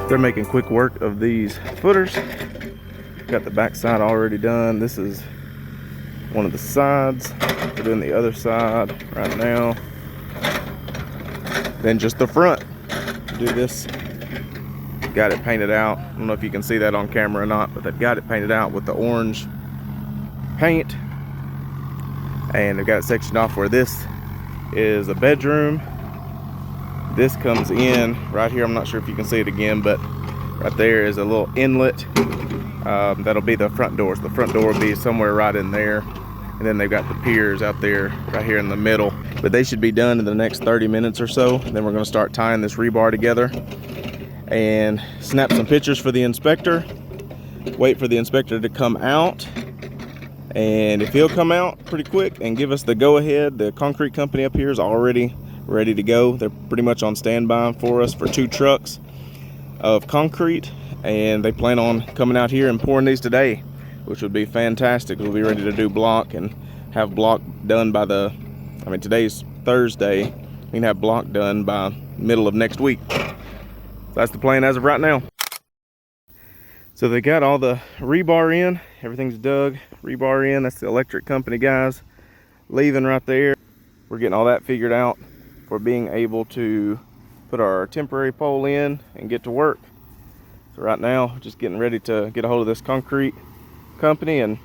They're making quick work of these footers. Got the back side already done. This is one of the sides. We're doing the other side right now. Then just the front. Do this. Got it painted out. I don't know if you can see that on camera or not, but they've got it painted out with the orange paint. And they've got it sectioned off where this is a bedroom. This comes in right here. I'm not sure if you can see it again, but right there is a little inlet. That'll be the front doors. The front door will be somewhere right in there. And then they've got the piers out there, right here in the middle. But they should be done in the next 30 minutes or so. Then we're gonna start tying this rebar together and snap some pictures for the inspector. Wait for the inspector to come out. And if he'll come out pretty quick and give us the go-ahead, the concrete company up here is already ready to go. They're pretty much on standby for us for 2 trucks of concrete, and they plan on coming out here and pouring these today, which would be fantastic. We'll be ready to do block and have block done by today's Thursday. We can have block done by middle of next week. That's the plan as of right now. So they got all the rebar in, everything's dug, rebar in. That's the electric company guys leaving right there. We're getting all that figured out for being able to put our temporary pole in and get to work. So right now, just getting ready to get a hold of this concrete company and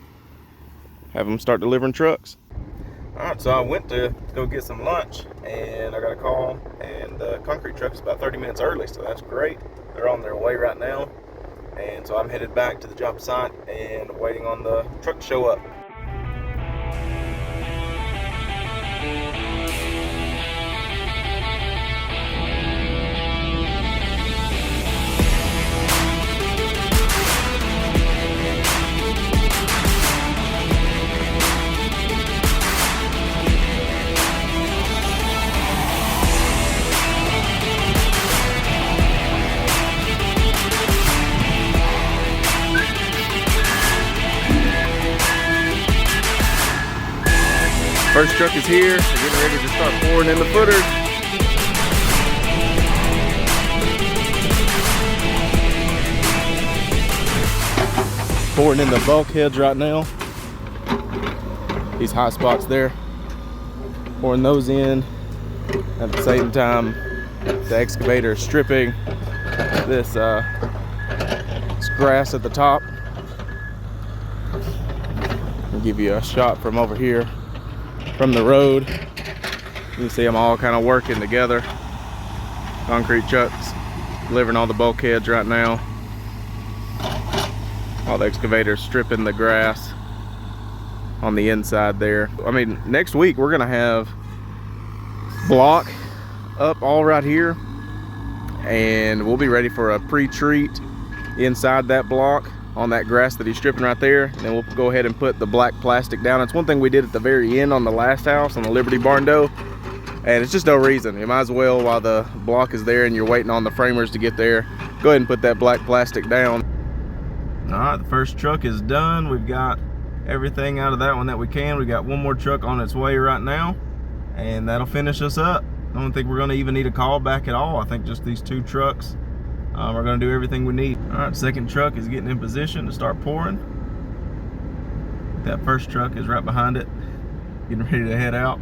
have them start delivering trucks. All right, so I went to go get some lunch and I got a call, and the concrete truck is about 30 minutes early, so that's great. They're on their way right now. And so I'm headed back to the job site and waiting on the truck to show up. First truck is here. We're getting ready to start pouring in the footers. Pouring in the bulkheads right now. These high spots there. Pouring those in. At the same time, the excavator is stripping this grass at the top. I'll give you a shot from over here. From the road, you can see them all kind of working together. Concrete trucks delivering all the bulkheads right now. All the excavators stripping the grass on the inside there. I mean, next week we're gonna have block up all right here, and we'll be ready for a pre-treat inside that block on that grass that he's stripping right there. And then we'll go ahead and put the black plastic down. It's one thing we did at the very end on the last house on the Liberty Barndo, and it's just no reason. You might as well, while the block is there and you're waiting on the framers to get there, go ahead and put that black plastic down. All right, the first truck is done. We've got everything out of that one that we can. We got one more truck on its way right now, and that'll finish us up. I don't think we're gonna even need a call back at all. I think just these 2 trucks we're gonna do everything we need. All right, second truck is getting in position to start pouring. That first truck is right behind it, getting ready to head out.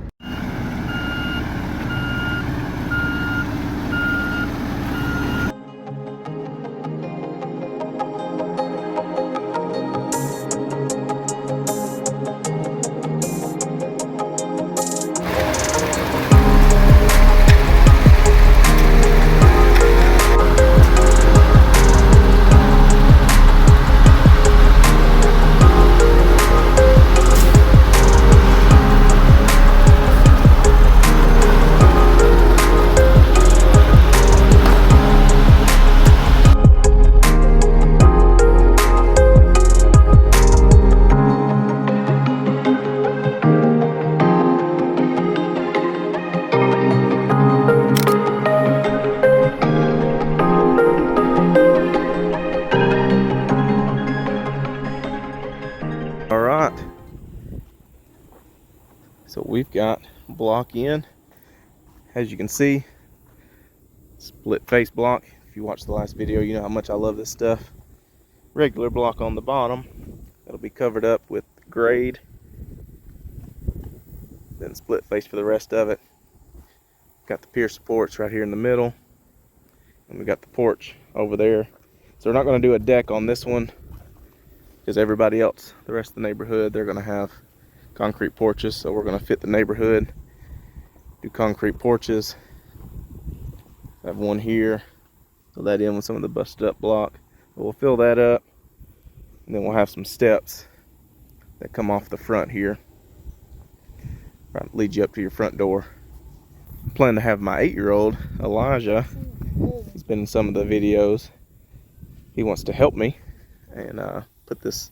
we've got block in. As you can see, split face block. If you watched the last video, you know how much I love this stuff. Regular block on the bottom. It'll be covered up with grade. Then split face for the rest of it. Got the pier supports right here in the middle. And we got the porch over there. So we're not going to do a deck on this one, because everybody else, the rest of the neighborhood, they're going to have concrete porches. So we're going to fit the neighborhood, do concrete porches. I have one here, fill that in with some of the busted up block. We'll fill that up, and then we'll have some steps that come off the front here. Right, lead you up to your front door. I plan to have my 8-year-old, Elijah, he's been in some of the videos. He wants to help me and put this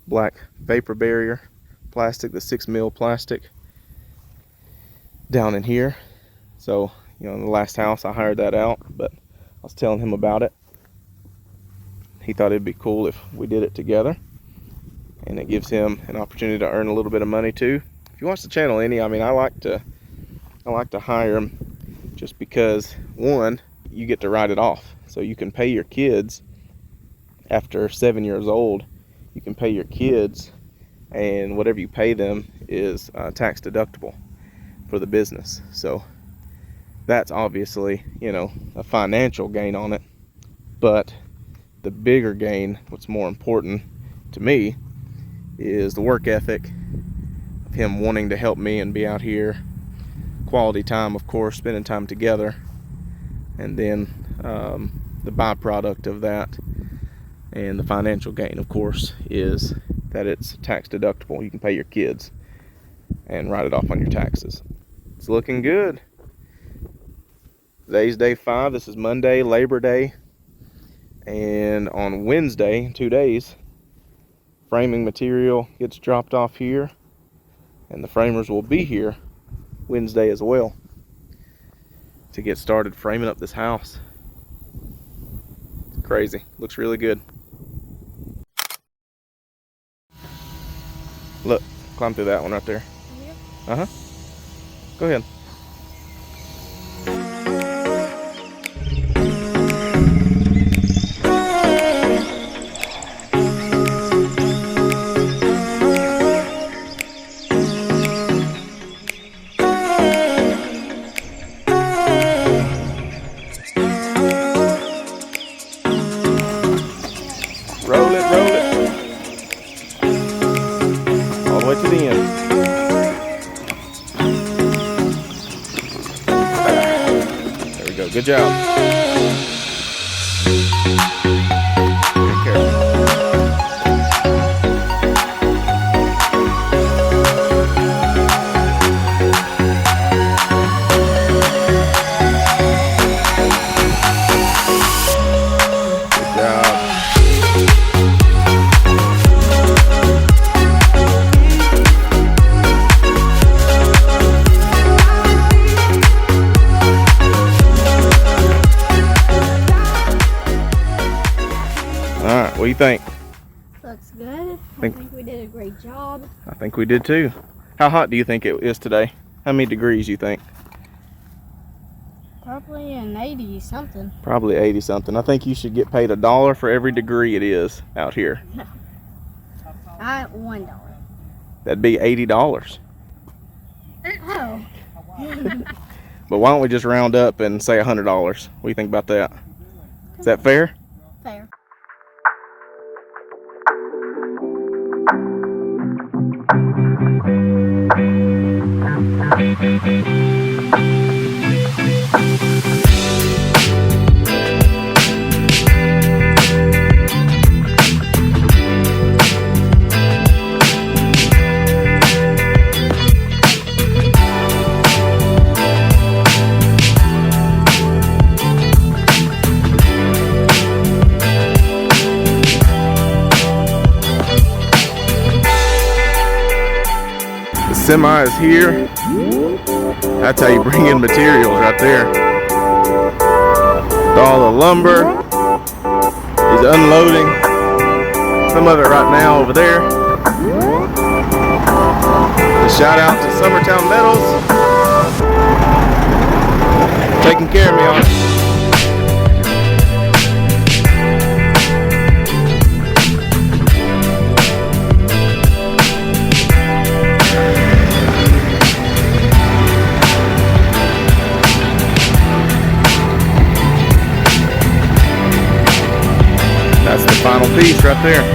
black vapor barrier plastic, the 6mm plastic, down in here. So, you know, in the last house I hired that out, but I was telling him about it. He thought it'd be cool if we did it together, and it gives him an opportunity to earn a little bit of money too. If you watch the channel any, I mean, I like to hire him just because, one, you get to write it off. So you can pay your kids after 7 years old. You can pay your kids, and whatever you pay them is tax deductible for the business. So that's obviously, you know, a financial gain on it. But the bigger gain, what's more important to me, is the work ethic of him wanting to help me and be out here. Quality time, of course, spending time together. And then the byproduct of that and the financial gain, of course, is that it's tax deductible. You can pay your kids and write it off on your taxes. It's looking good. Today's day 5. This is Monday, Labor Day. And on Wednesday, in 2 days, framing material gets dropped off here, and the framers will be here Wednesday as well to get started framing up this house. It's crazy. Looks really good. Look, climb through that one right there. Uh-huh. Go ahead. Roll it, roll it. All the way to the end. There we go, good job. Take care. Good job. Alright, what do you think? Looks good. I think we did a great job. I think we did too. How hot do you think it is today? How many degrees you think? Probably an 80 something. Probably 80 something. I think you should get paid $1 for every degree it is out here. I $1. That'd be $80. Oh. But why don't we just round up and say $100? What do you think about that? Is that fair? Fair. Semi is here. That's how you bring in materials right there. With all the lumber. He's unloading some of it right now over there. Shout out to Summertown Metals, taking care of me on it. That's the final piece right there.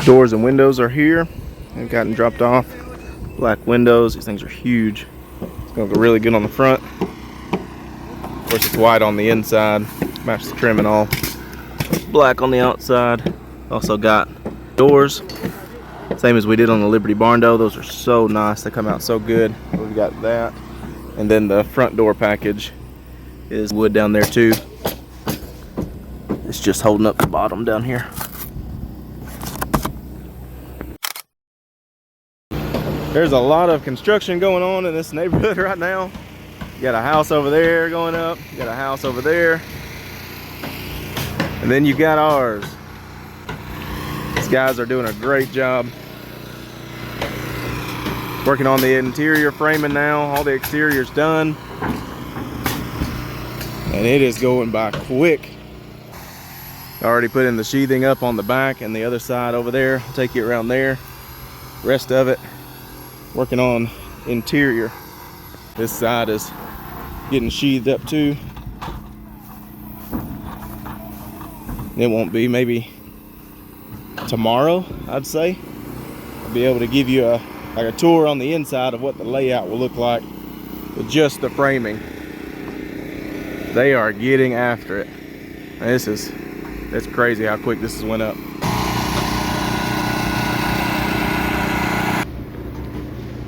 Doors and windows are here. They've gotten dropped off. Black windows. These things are huge. It's going to go really good on the front. Of course, it's white on the inside. Match the trim and all. Black on the outside. Also got doors. Same as we did on the Liberty Barndo. Those are so nice. They come out so good. We've got that. And then the front door package is wood down there too. It's just holding up the bottom down here. There's a lot of construction going on in this neighborhood right now. You got a house over there going up. You got a house over there. And then you got ours. These guys are doing a great job. Working on the interior framing now. All the exterior's done. And it is going by quick. I already put in the sheathing up on the back and the other side over there. I'll take you around there. Rest of it. Working on interior. This side is getting sheathed up too. It won't be, maybe tomorrow, I'd say. I'll be able to give you a tour on the inside of what the layout will look like with just the framing. They are getting after it. It's crazy how quick this has went up.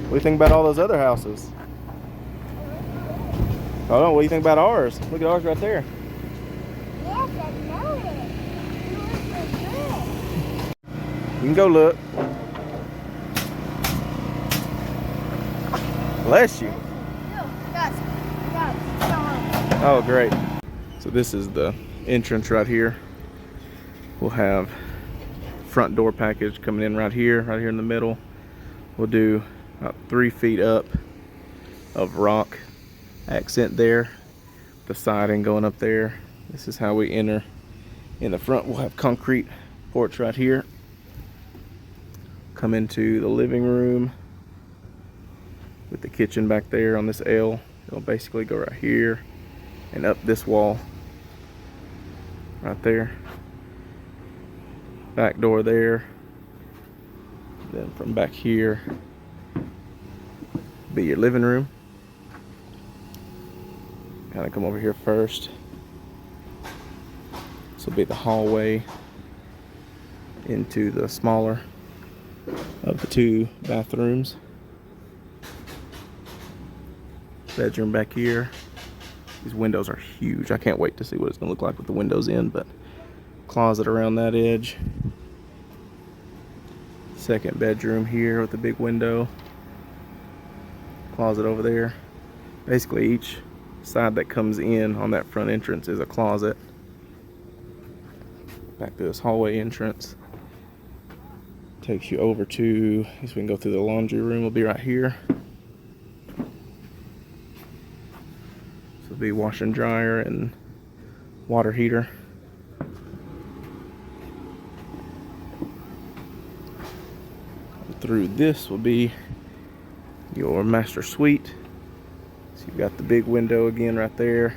What do you think about all those other houses? Hold on, what do you think about ours? Look at ours right there. Yes, I know it. You look so good. You can go look. Bless you. Oh, great. So this is the entrance right here. We'll have front door package coming in right here in the middle. We'll do about 3 feet up of rock accent there. The siding going up there. This is how we enter. In the front we'll have concrete porch right here. Come into the living room with the kitchen back there on this L. It'll basically go right here and up this wall right there. Back door there. Then from back here be your living room. Kind of come over here first. This will be the hallway into the smaller of the 2 bathrooms. Bedroom back here. These windows are huge. I can't wait to see what it's going to look like with the windows in, but closet around that edge. Second bedroom here with the big window. Closet over there. Basically each side that comes in on that front entrance is a closet. Back to this hallway entrance. Takes you over to, I guess we can go through the laundry room. Will be right here. This will be washer and dryer and water heater. Through this will be your master suite. So you've got the big window again right there.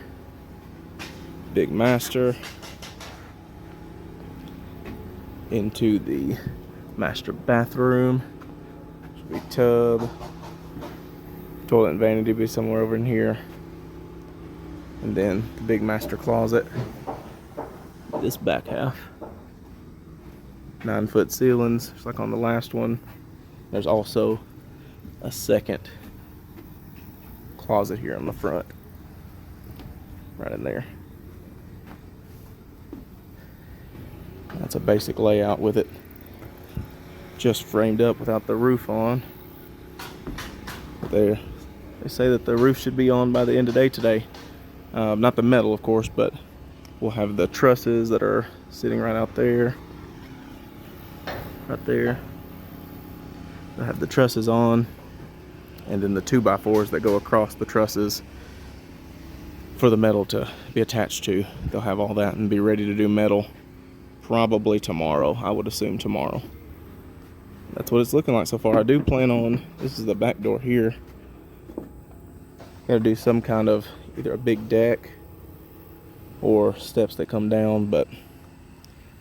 Big master. Into the Master bathroom. Should be tub. Toilet and vanity be somewhere over in here. And then the big master closet. This back half. 9-foot ceilings, just like on the last one. There's also a second closet here on the front. Right in there. That's a basic layout with it just framed up without the roof on. They say that the roof should be on by the end of the day today. Not the metal, of course, but we'll have the trusses that are sitting right out there. Right there. They'll have the trusses on, and then the 2x4s that go across the trusses for the metal to be attached to. They'll have all that and be ready to do metal probably tomorrow. I would assume tomorrow. That's what it's looking like so far. I do plan on, this is the back door here, gotta do some kind of either a big deck or steps that come down, but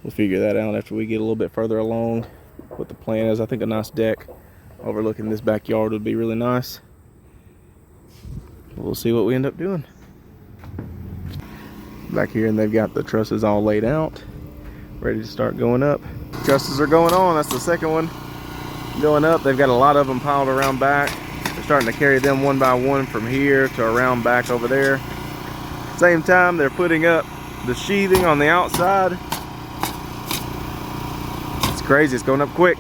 we'll figure that out after we get a little bit further along. What the plan is, I think a nice deck overlooking this backyard would be really nice. We'll see what we end up doing. Back here, and they've got the trusses all laid out, ready to start going up. Trusses are going on. That's the second one going up. They've got a lot of them piled around back. They're starting to carry them one by one from here to around back over there. Same time, they're putting up the sheathing on the outside. It's crazy. It's going up quick.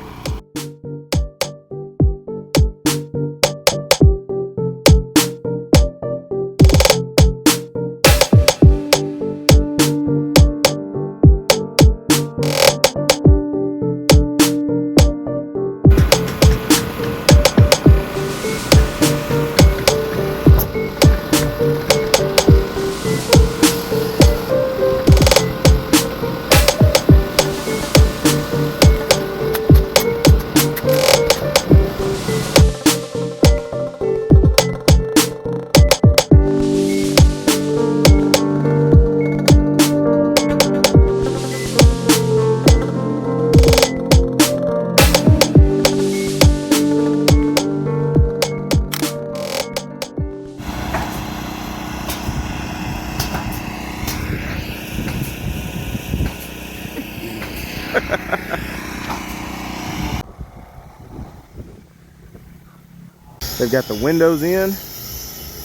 They've got the windows in,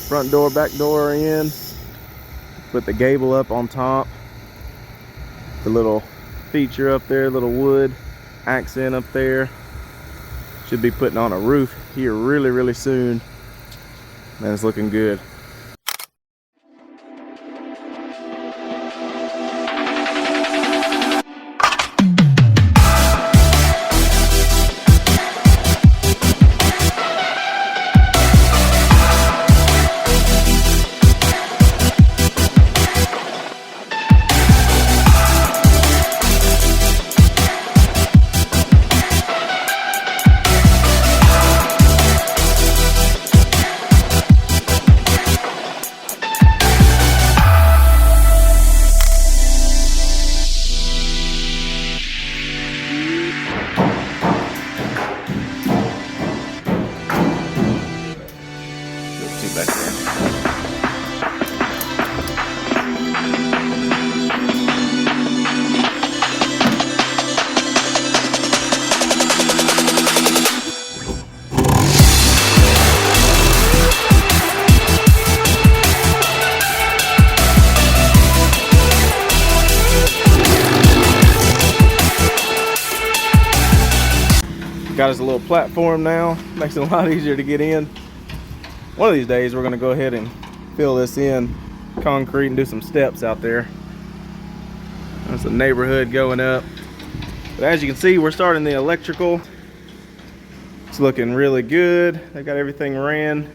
front door, back door are in. Put the gable up on top. The little feature up there, little wood accent up there. Should be putting on a roof here really, really soon. Man, it's looking good. Got us a little platform now, makes it a lot easier to get in. One of these days we're gonna go ahead and fill this in concrete and do some steps out there. That's the neighborhood going up. But as you can see, we're starting the electrical. It's looking really good. They got everything ran.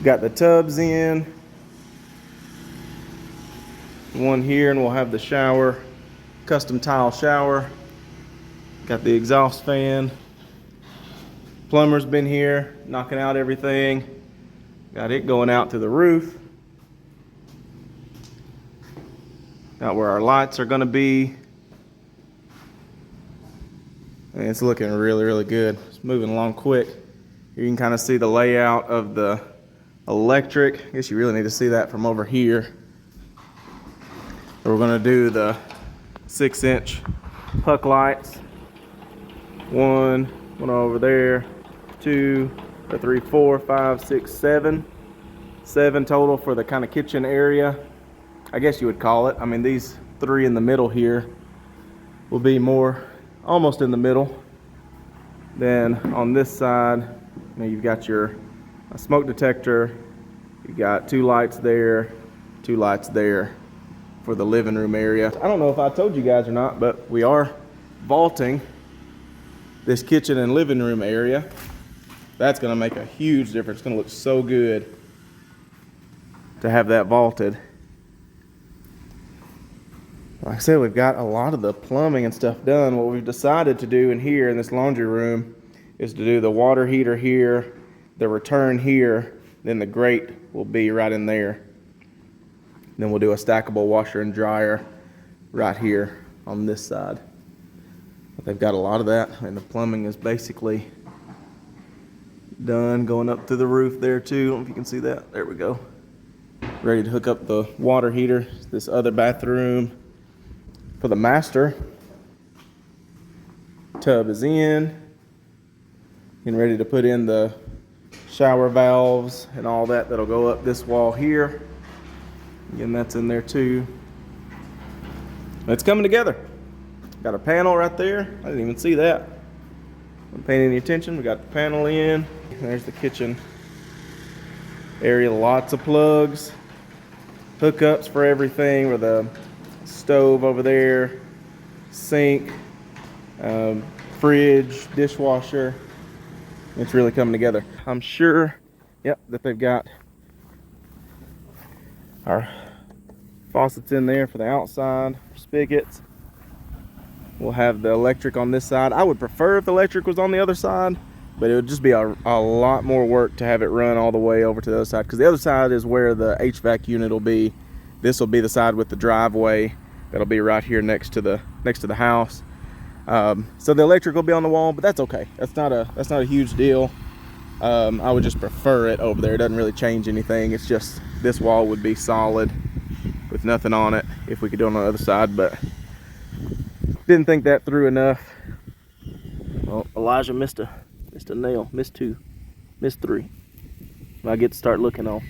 Got the tubs in. One here, and we'll have the shower, custom tile shower. Got the exhaust fan. Plumber's been here knocking out everything. Got it going out to the roof. Got where our lights are gonna be. And it's looking really, really good. It's moving along quick. You can kind of see the layout of the electric. I guess you really need to see that from over here. We're gonna do the 6-inch puck lights. One over there, 2, 3, 4, 5, 6, 7. 7 total for the kind of kitchen area, I guess you would call it. I mean, these 3 in the middle here will be more almost in the middle. Then on this side, you know, you've got your smoke detector. You've got 2 lights there, 2 lights there for the living room area. I don't know if I told you guys or not, but we are vaulting this kitchen and living room area. That's gonna make a huge difference. It's gonna look so good to have that vaulted. Like I said, we've got a lot of the plumbing and stuff done. What we've decided to do in here in this laundry room is to do the water heater here, the return here, then the grate will be right in there. Then we'll do a stackable washer and dryer right here on this side. But they've got a lot of that, and the plumbing is basically done, going up to the roof there too. I don't know if you can see that. There we go. Ready to hook up the water heater. This other bathroom for the master. Tub is in. Getting ready to put in the shower valves and all that. That'll go up this wall here. Again, that's in there too. It's coming together. Got a panel right there. I didn't even see that. Wasn't paying any attention. We got the panel in. There's the kitchen area. Lots of plugs, hookups for everything. With a stove over there, sink, fridge, dishwasher. It's really coming together. I'm sure, yep, that they've got our faucets in there for the outside, spigots. We'll have the electric on this side. I would prefer if the electric was on the other side, but it would just be a lot more work to have it run all the way over to the other side, because the other side is where the HVAC unit will be. This will be the side with the driveway. That'll be right here next to the house. So the electric will be on the wall, but that's okay. That's not a huge deal. I would just prefer it over there. It doesn't really change anything. It's just this wall would be solid with nothing on it if we could do it on the other side, but didn't think that through enough. Well, Elijah missed a nail, missed 2, missed 3. When I get to start looking, I'll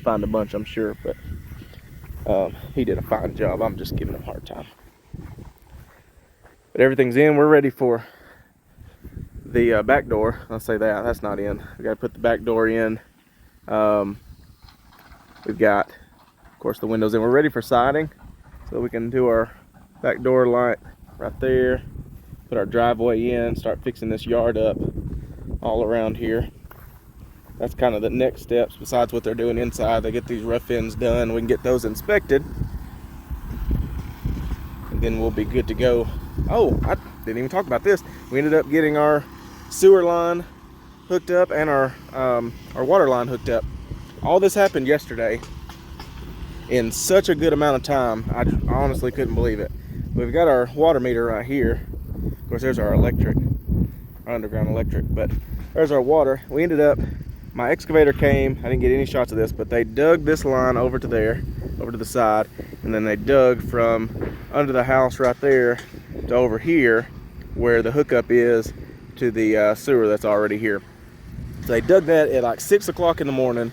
find a bunch, I'm sure, but he did a fine job. I'm just giving him a hard time. But everything's in. We're ready for the back door. I'll say that's not in. We got to put the back door in. We've got, of course, the windows in. We're ready for siding, so we can do our back door light right there. Put our driveway in. Start fixing this yard up all around here. That's kind of the next steps besides what they're doing inside. They get these rough ends done. We can get those inspected, and then we'll be good to go. Oh, I didn't even talk about this. We ended up getting our sewer line hooked up and our water line hooked up. All this happened yesterday in such a good amount of time. I honestly couldn't believe it. We've got our water meter right here. Of course, there's our electric, our underground electric, but there's our water. We ended up, my excavator came, I didn't get any shots of this, but they dug this line over to there, over to the side, and then they dug from under the house right there to over here where the hookup is to the sewer that's already here. So they dug that at like 6 o'clock in the morning.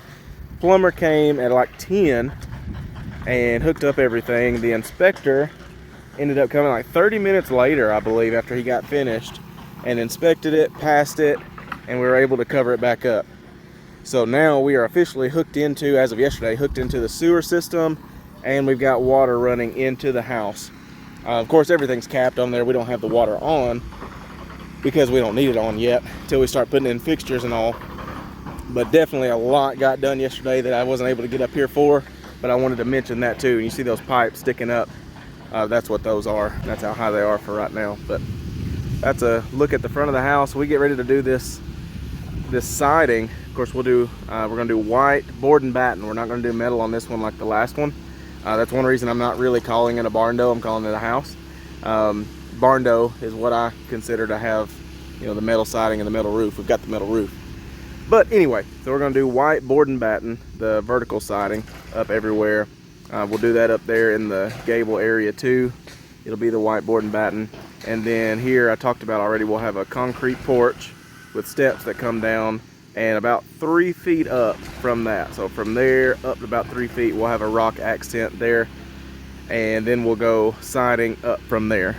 Plumber came at like 10 and hooked up everything. The inspector ended up coming like 30 minutes later, I believe, after he got finished, and inspected it, passed it, and we were able to cover it back up. So now we are officially hooked into, as of yesterday, hooked into the sewer system, and we've got water running into the house. Of course, everything's capped on there. We don't have the water on because we don't need it on yet until we start putting in fixtures and all. But definitely a lot got done yesterday that I wasn't able to get up here for, but I wanted to mention that too. And you see those pipes sticking up. That's what those are. That's how high they are for right now. But that's a look at the front of the house. We get ready to do this siding. Of course, we're gonna do white board and batten. We're not gonna do metal on this one like the last one. That's one reason I'm not really calling it a barndo. I'm calling it a house. Barndo is what I consider to have you know, the metal siding and the metal roof. We've got the metal roof. But anyway, so we're gonna do white board and batten, the vertical siding up everywhere. We'll do that up there in the gable area too. It'll be the white board and batten. And then here, I talked about already, we'll have a concrete porch with steps that come down, and about 3 feet up from that. So from there up to about 3 feet, we'll have a rock accent there. And then we'll go siding up from there.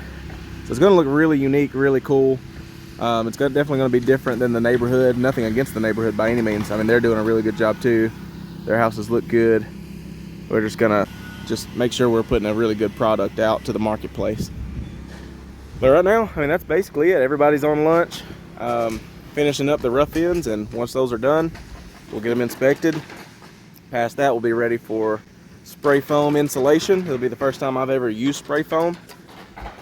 So it's gonna look really unique, really cool. It's definitely gonna be different than the neighborhood. Nothing against the neighborhood by any means. I mean, they're doing a really good job too. Their houses look good. We're just gonna make sure we're putting a really good product out to the marketplace. But right now, I mean, that's basically it. Everybody's on lunch, finishing up the rough ends, and once those are done, we'll get them inspected. Past that, we'll be ready for spray foam insulation. It'll be the first time I've ever used spray foam,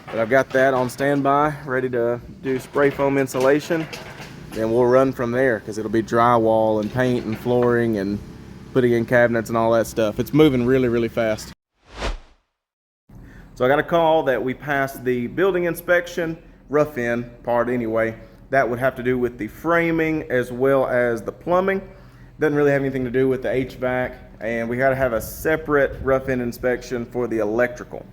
but I've got that on standby, ready to do spray foam insulation. Then we'll run from there, because it'll be drywall and paint and flooring and putting in cabinets and all that stuff. It's moving really, really fast. So I got a call that we passed the building inspection, rough end part anyway. That would have to do with the framing as well as the plumbing. Doesn't really have anything to do with the HVAC, and we got to have a separate rough end inspection for the electrical.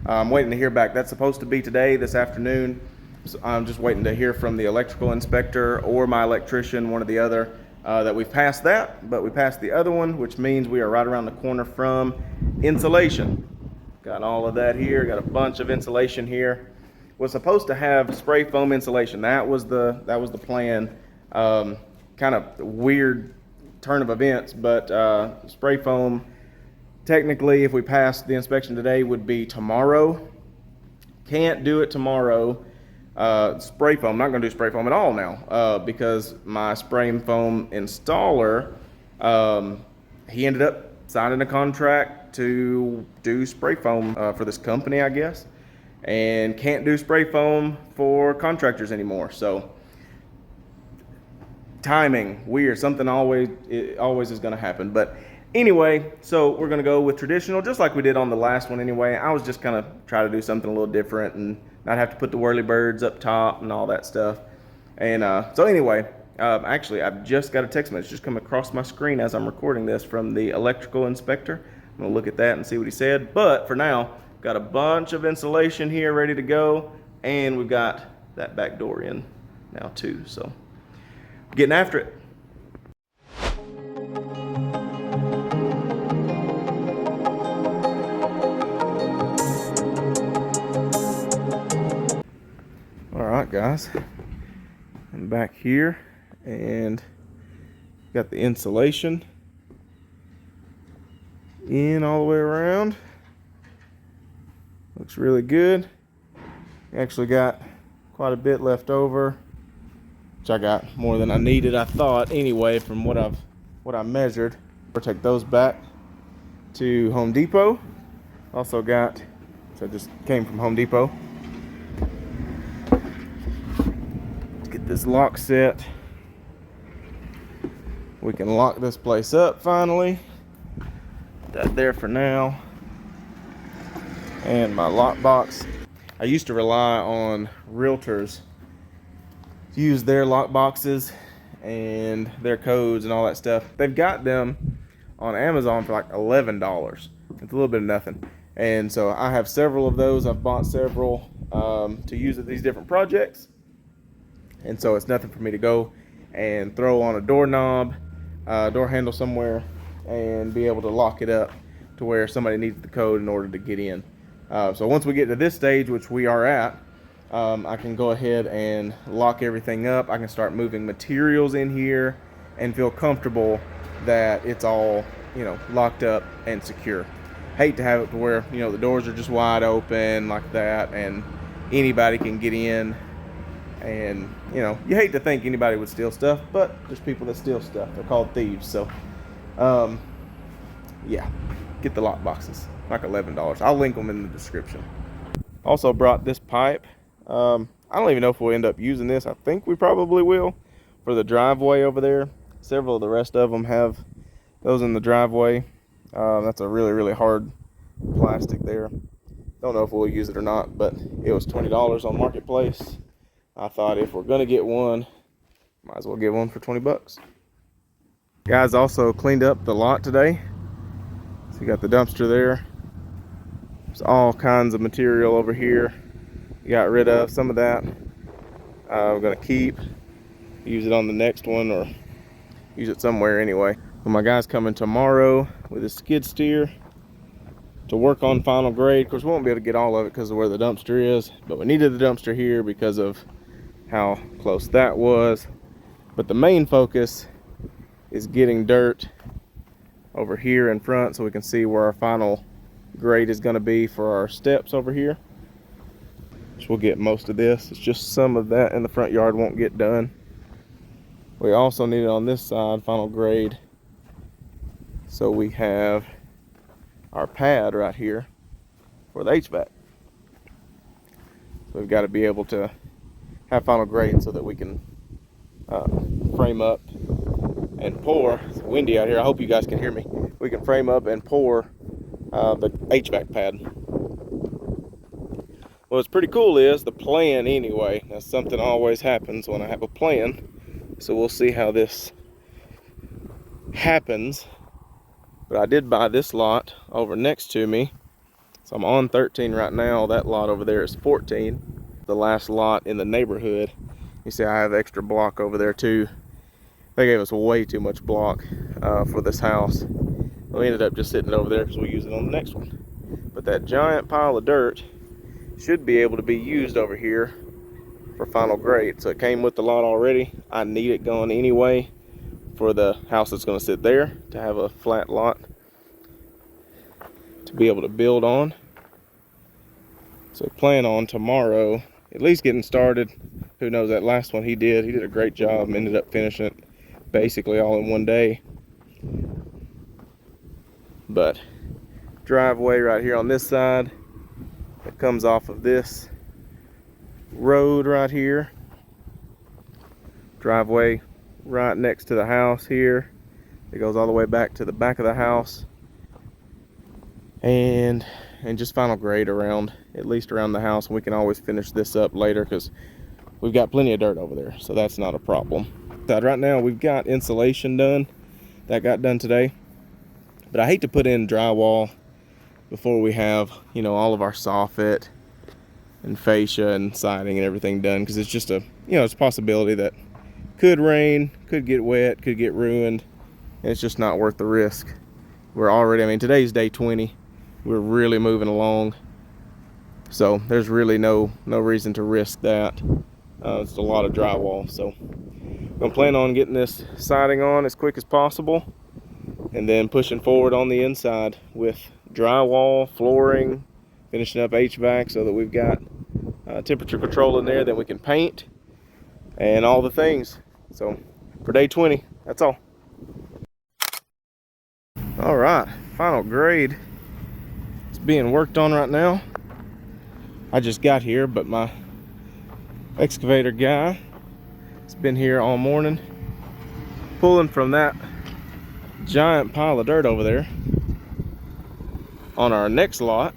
I'm waiting to hear back. That's supposed to be today, this afternoon. So I'm just waiting to hear from the electrical inspector or my electrician, one or the other, that we've passed that, but we passed the other one, which means we are right around the corner from insulation. Got all of that here, got a bunch of insulation here. Was supposed to have spray foam insulation. That was the plan. Kind of weird turn of events, but spray foam, technically, if we pass the inspection today, would be tomorrow. Can't do it tomorrow. Spray foam, not gonna do spray foam at all now, because my spray foam installer, he ended up signing a contract to do spray foam for this company, I guess, and can't do spray foam for contractors anymore. So timing, weird, something always is gonna happen. But anyway, so we're gonna go with traditional, just like we did on the last one anyway. I was just gonna try to do something a little different and not have to put the whirly birds up top and all that stuff. And so anyway, actually, I've just got a text message just come across my screen as I'm recording this from the electrical inspector. I'm gonna look at that and see what he said. But for now, got a bunch of insulation here ready to go, and we've got that back door in now too. So getting after it. All right, guys, I'm back here and got the insulation in all the way around. Looks really good. Actually got quite a bit left over, which I got more than I needed, I thought anyway, from what I measured. We'll take those back to Home Depot. Also got, so I just came from Home Depot. Let's get this lock set. We can lock this place up finally. Put that there for now. And my lock box. I used to rely on realtors to use their lock boxes and their codes and all that stuff. They've got them on Amazon for like $11. It's a little bit of nothing. And so I have several of those. I've bought several to use at these different projects. And so it's nothing for me to go and throw on a doorknob, door handle somewhere, and be able to lock it up to where somebody needs the code in order to get in. So once we get to this stage, which we are at, I can go ahead and lock everything up. I can start moving materials in here and feel comfortable that it's all, you know, locked up and secure. Hate to have it to where, you know, the doors are just wide open like that and anybody can get in. And, you know, you hate to think anybody would steal stuff, but there's people that steal stuff. They're called thieves. So, yeah, get the lock boxes, like $11. I'll link them in the description. Also brought this pipe. I don't even know if we'll end up using this. I think we probably will for the driveway over there. Several of the rest of them have those in the driveway. That's a really, really hard plastic there. Don't know if we'll use it or not, but it was $20 on Marketplace. I thought if we're gonna get one, might as well get one for 20 bucks. Guys also cleaned up the lot today. So you got the dumpster there. There's all kinds of material over here. You got rid of some of that. We're gonna keep, use it on the next one or use it somewhere anyway. But my guy's coming tomorrow with his skid steer to work on final grade. Of course, we won't be able to get all of it because of where the dumpster is, but we needed the dumpster here because of how close that was. But the main focus is getting dirt over here in front so we can see where our final grade is going to be for our steps over here. So we'll get most of this. It's just some of that in the front yard won't get done. We also need it on this side, final grade, so we have our pad right here for the HVAC. So we've got to be able to have final grade so that we can frame up and pour. It's windy out here. I hope you guys can hear me. We can frame up and pour the HVAC pad. What's pretty cool is the plan anyway. That's something always happens when I have a plan. So we'll see how this happens. But I did buy this lot over next to me. So I'm on 13 right now. That lot over there is 14. The last lot in the neighborhood. You see I have extra block over there too. They gave us way too much block for this house. We ended up just sitting it over there because we use it on the next one. But that giant pile of dirt should be able to be used over here for final grade. So it came with the lot already. I need it going anyway for the house that's going to sit there, to have a flat lot to be able to build on. So plan on tomorrow at least getting started. Who knows, that last one he did a great job. Ended up finishing it basically all in one day. But driveway right here on this side that comes off of this road right here. Driveway right next to the house here. It goes all the way back to the back of the house. And just final grade around, at least around the house. And we can always finish this up later because we've got plenty of dirt over there, so that's not a problem. Right now we've got insulation done. That got done today. But I hate to put in drywall before we have, you know, all of our soffit and fascia and siding and everything done, because it's just a, you know, it's a possibility that could rain, could get wet, could get ruined, and it's just not worth the risk. We're already, I mean, today's day 20. We're really moving along, so there's really no reason to risk that. It's a lot of drywall, so I'm gonna plan on getting this siding on as quick as possible, and then pushing forward on the inside with drywall, flooring, finishing up HVAC so that we've got temperature control in there, then we can paint and all the things. So for day 20, that's all. All right, final grade is being worked on right now. I just got here, but my excavator guy has been here all morning pulling from that giant pile of dirt over there on our next lot.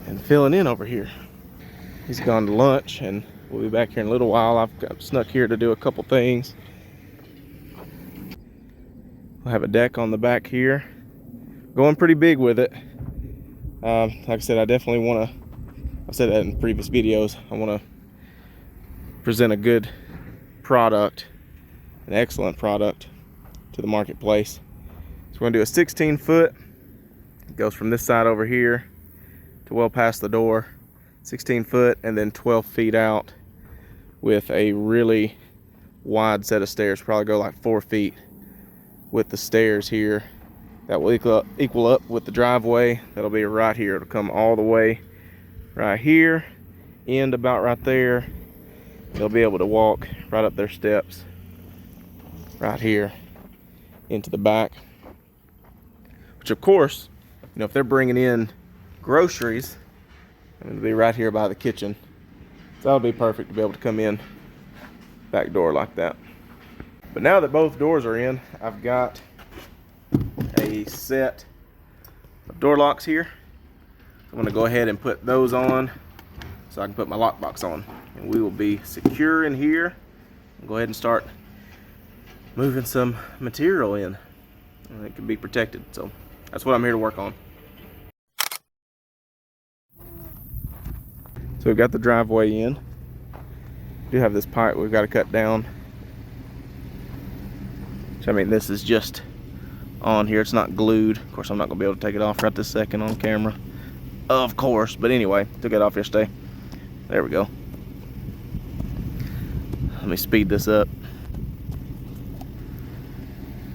And filling in over here. He's gone to lunch and we'll be back here in a little while. I've got snuck here to do a couple things. We'll have a deck on the back here. Going pretty big with it. Like I said, I definitely want to, I've said that in previous videos, I want to present a good product, an excellent product to the marketplace. So we're going to do a 16 foot. It goes from this side over here to well past the door, 16 foot, and then 12 feet out with a really wide set of stairs. Probably go like 4 feet with the stairs here. That will equal up with the driveway. That'll be right here. It'll come all the way right here, end about right there. They'll be able to walk right up their steps right here into the back. Which of course, you know, if they're bringing in groceries, it'll be right here by the kitchen. So that'll be perfect to be able to come in back door like that. But now that both doors are in, I've got a set of door locks here. I'm gonna go ahead and put those on so I can put my lockbox on. And we will be secure in here. I'll go ahead and start moving some material in. And it can be protected, so that's what I'm here to work on. So we've got the driveway in. We do have this pipe we've got to cut down. So I mean, this is just on here, it's not glued. Of course, I'm not gonna be able to take it off right this second on camera, of course, but anyway, took it off yesterday. There we go. Let me speed this up.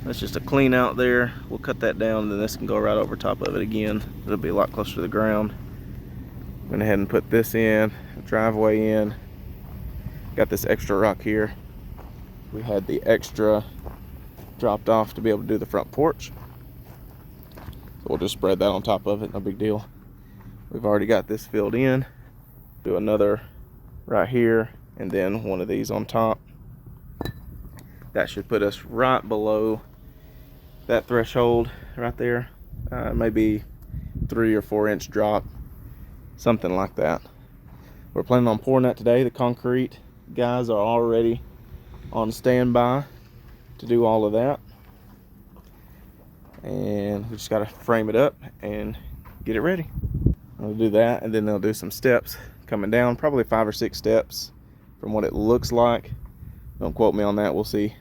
That's just a clean out there. We'll cut that down, and then this can go right over top of it again. It'll be a lot closer to the ground. Went ahead and put this in, driveway in. Got this extra rock here. We had the extra dropped off to be able to do the front porch. So we'll just spread that on top of it, no big deal. We've already got this filled in. Do another right here, and then one of these on top. That should put us right below that threshold right there. Maybe 3 or 4 inch drop, something like that. We're planning on pouring that today. The concrete guys are already on standby to do all of that, and we just got to frame it up and get it ready. I'll do that, and then they'll do some steps coming down, probably 5 or 6 steps from what it looks like. Don't quote me on that. We'll see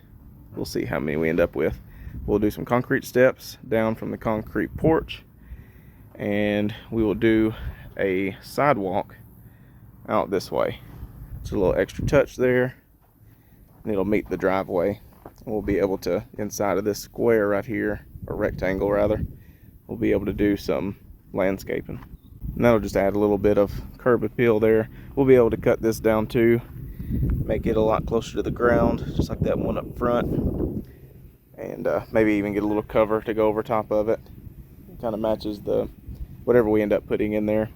how many we end up with. We'll do some concrete steps down from the concrete porch, and we will do a sidewalk out this way. It's a little extra touch there, and it'll meet the driveway. We'll be able to, inside of this square right here, or rectangle rather, we'll be able to do some landscaping. And that'll just add a little bit of curb appeal there. We'll be able to cut this down too, make it a lot closer to the ground, just like that one up front. And maybe even get a little cover to go over top of it. It kind of matches the whatever we end up putting in there,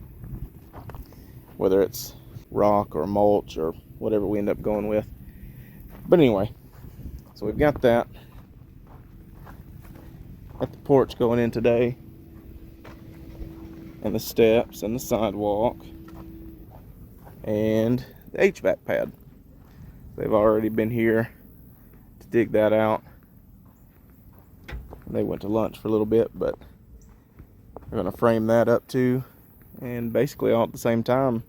whether it's rock or mulch or whatever we end up going with. But anyway, so we've got that. Got the porch going in today, and the steps and the sidewalk and the HVAC pad. They've already been here to dig that out. They went to lunch for a little bit, but we're going to frame that up too, and basically all at the same time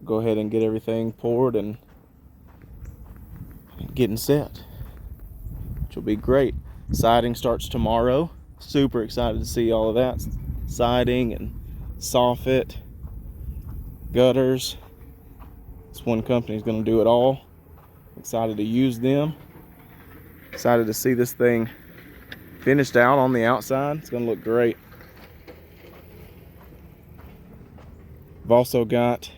go ahead and get everything poured and getting set, which will be great. Siding starts tomorrow. Super excited to see all of that. Siding and soffit, gutters. This one company is going to do it all. Excited to use them. Excited to see this thing finished out on the outside. It's going to look great. I've also got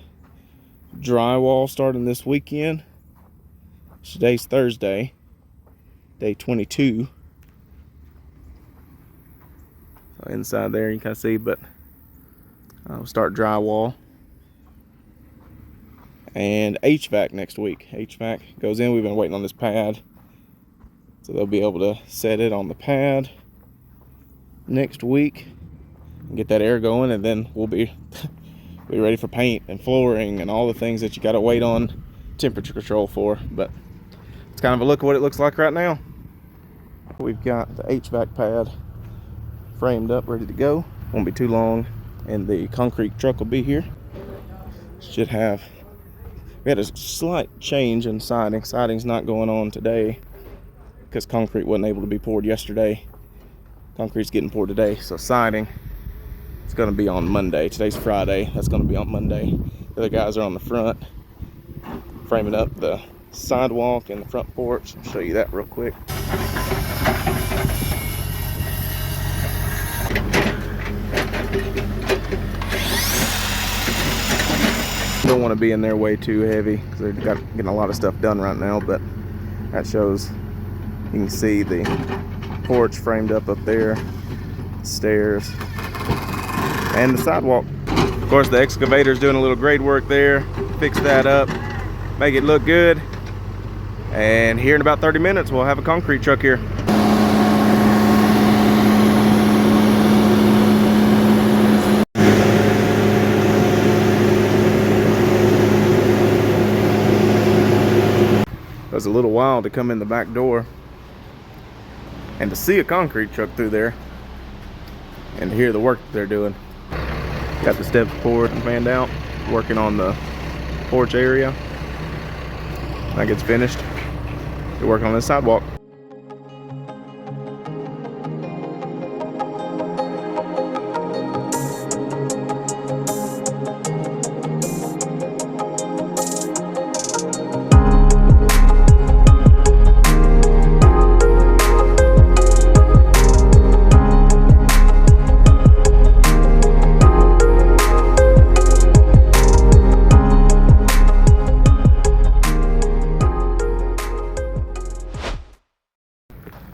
drywall starting this weekend. Today's Thursday, day 22. So inside there you can kind of see, but I'll start drywall. And HVAC next week. HVAC goes in. We've been waiting on this pad, so they'll be able to set it on the pad next week and get that air going, and then we'll be ready for paint and flooring and all the things that you got to wait on temperature control for. But it's kind of a look at what it looks like right now. We've got the HVAC pad framed up, ready to go. Won't be too long, and the concrete truck will be here. Should have. We had a slight change in siding. Siding's not going on today because concrete wasn't able to be poured yesterday. Concrete's getting poured today, so siding is going to be on Monday. Today's Friday. That's going to be on Monday. The other guys are on the front framing up the sidewalk and the front porch. I'll show you that real quick. Don't want to be in there way too heavy because they're getting a lot of stuff done right now, but that shows. You can see the porch framed up there, stairs, and the sidewalk. Of course, the excavator's doing a little grade work there, fix that up, make it look good, and here in about 30 minutes we'll have a concrete truck here. was a little wild to come in the back door and to see a concrete truck through there and to hear the work that they're doing. Got the steps poured and fanned out, working on the porch area. That gets finished, they're working on the sidewalk.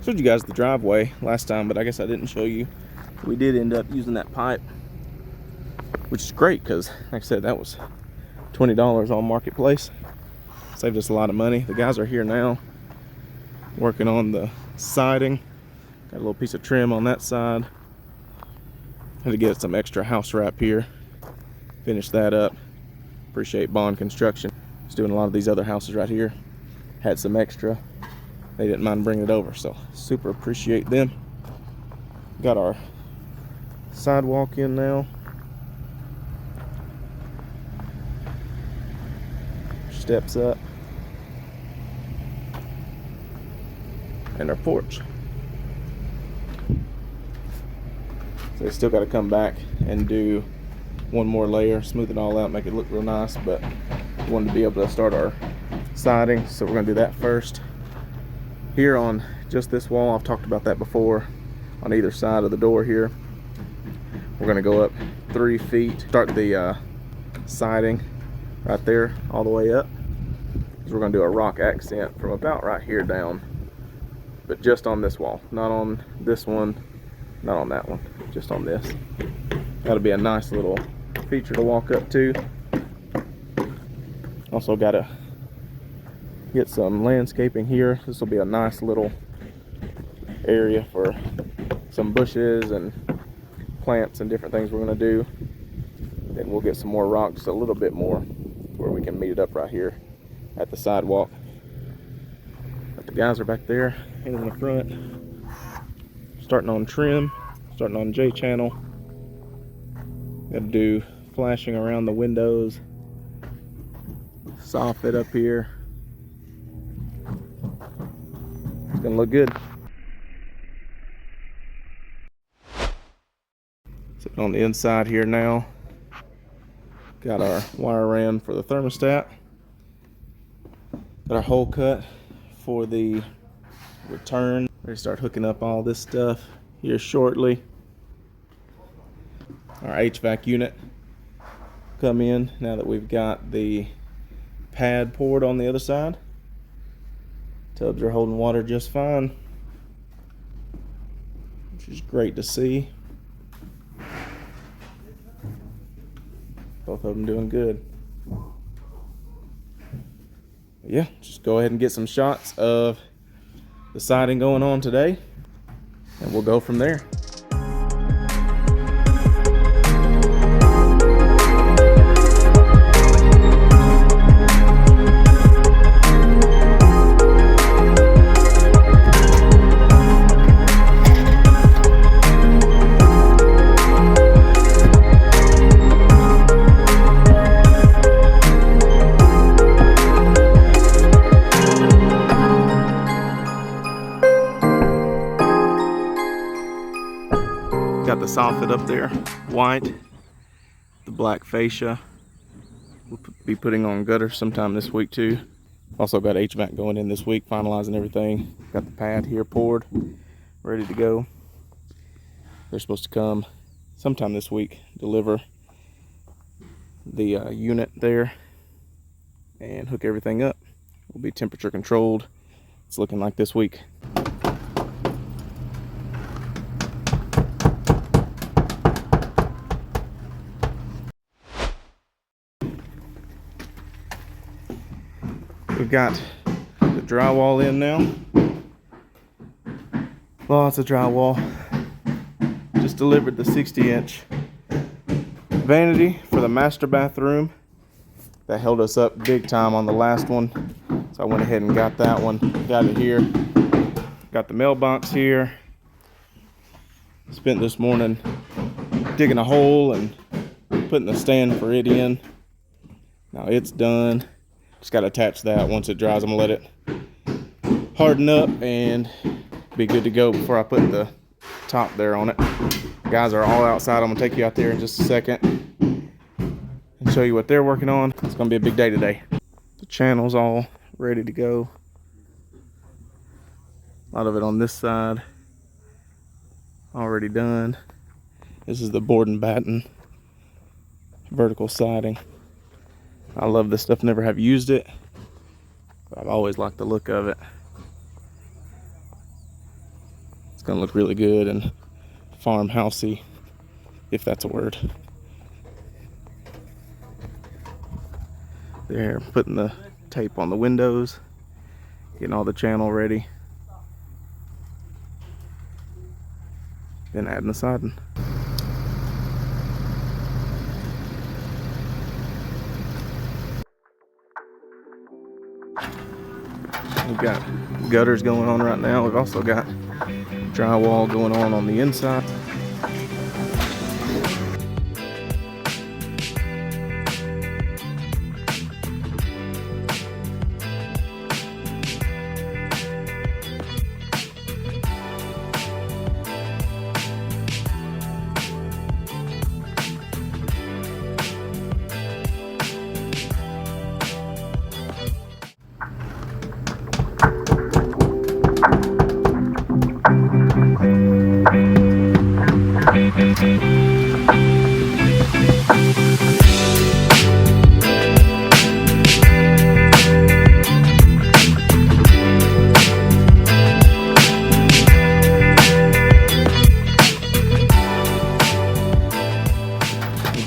Showed you guys the driveway last time, but I guess I didn't show you. We did end up using that pipe, which is great because, like I said, that was $20 on Marketplace. Saved us a lot of money. The guys are here now working on the siding. Got a little piece of trim on that side. Had to get some extra house wrap here. Finish that up. Appreciate Bond Construction. Just doing a lot of these other houses right here. Had some extra. They didn't mind bringing it over, so super appreciate them. Got our sidewalk in now. Steps up. And our porch. So they still got to come back and do one more layer, smooth it all out, make it look real nice, but we wanted to be able to start our siding, so we're going to do that first. Here on just this wall, I've talked about that before, on either side of the door here, we're going to go up 3 feet, start the siding right there all the way up. So we're going to do a rock accent from about right here down, but just on this wall, not on this one, not on that one, just on this. That'll be a nice little feature to walk up to. Also got to get some landscaping here. This will be a nice little area for some bushes and plants and different things we're going to do. Then we'll get some more rocks, a little bit more, where we can meet it up right here at the sidewalk. But the guys are back there in the front, starting on trim, starting on J channel. Got to do flashing around the windows, soffit up here. It's gonna look good. Sitting on the inside here now. Got our wire ran for the thermostat. Got our hole cut for the return. Ready to start hooking up all this stuff here shortly. Our HVAC unit come in now that we've got the pad poured on the other side. Tubs are holding water just fine, which is great to see. Both of them doing good. But yeah, just go ahead and get some shots of the siding going on today, and we'll go from there. Got the soffit up there, white, the black fascia. We'll be putting on gutters sometime this week too. Also got HVAC going in this week, finalizing everything. Got the pad here poured, ready to go. They're supposed to come sometime this week, deliver the unit there and hook everything up. Will be temperature controlled. It's looking like this week. We've got the drywall in now. Lots of drywall. Just delivered the 60-inch vanity for the master bathroom. That held us up big time on the last one. So So I went ahead and got that one. Got it here. Got the mailbox here. Spent this morning digging a hole and putting the stand for it in. Now it's done. Just got to attach that. Once it dries, I'm going to let it harden up and be good to go before I put the top there on it. Guys are all outside. I'm going to take you out there in just a second and show you what they're working on. It's going to be a big day today. The channel's all ready to go. A lot of it on this side already done. This is the board and batten vertical siding. I love this stuff. Never have used it, but I've always liked the look of it. It's gonna look really good and farmhousey, if that's a word. There, putting the tape on the windows, getting all the channel ready, then adding the siding. We've got gutters going on right now. We've also got drywall going on the inside.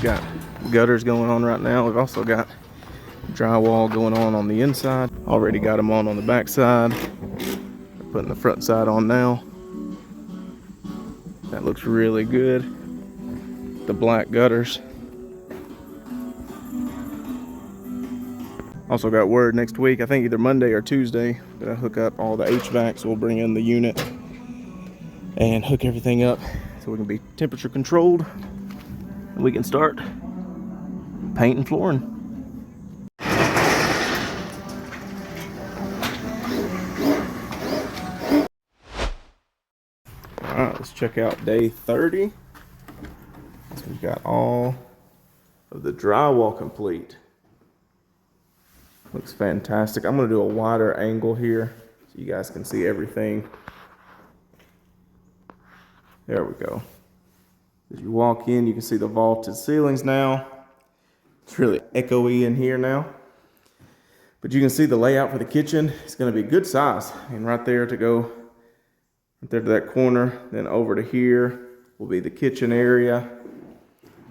Got gutters going on right now. We've also got drywall going on the inside. Already got them on the back side. We're putting the front side on now. That looks really good. The black gutters. Also got word next week, I think either Monday or Tuesday, that I hook up all the HVACs. We'll bring in the unit and hook everything up so we can be temperature controlled. We can start painting flooring. Alright, let's check out day 30. So we've got all of the drywall complete. Looks fantastic. I'm going to do a wider angle here so you guys can see everything. There we go. As you walk in, you can see the vaulted ceilings now. It's really echoey in here now. But you can see the layout for the kitchen. It's going to be good size. And right there to go, right there to that corner, then over to here will be the kitchen area.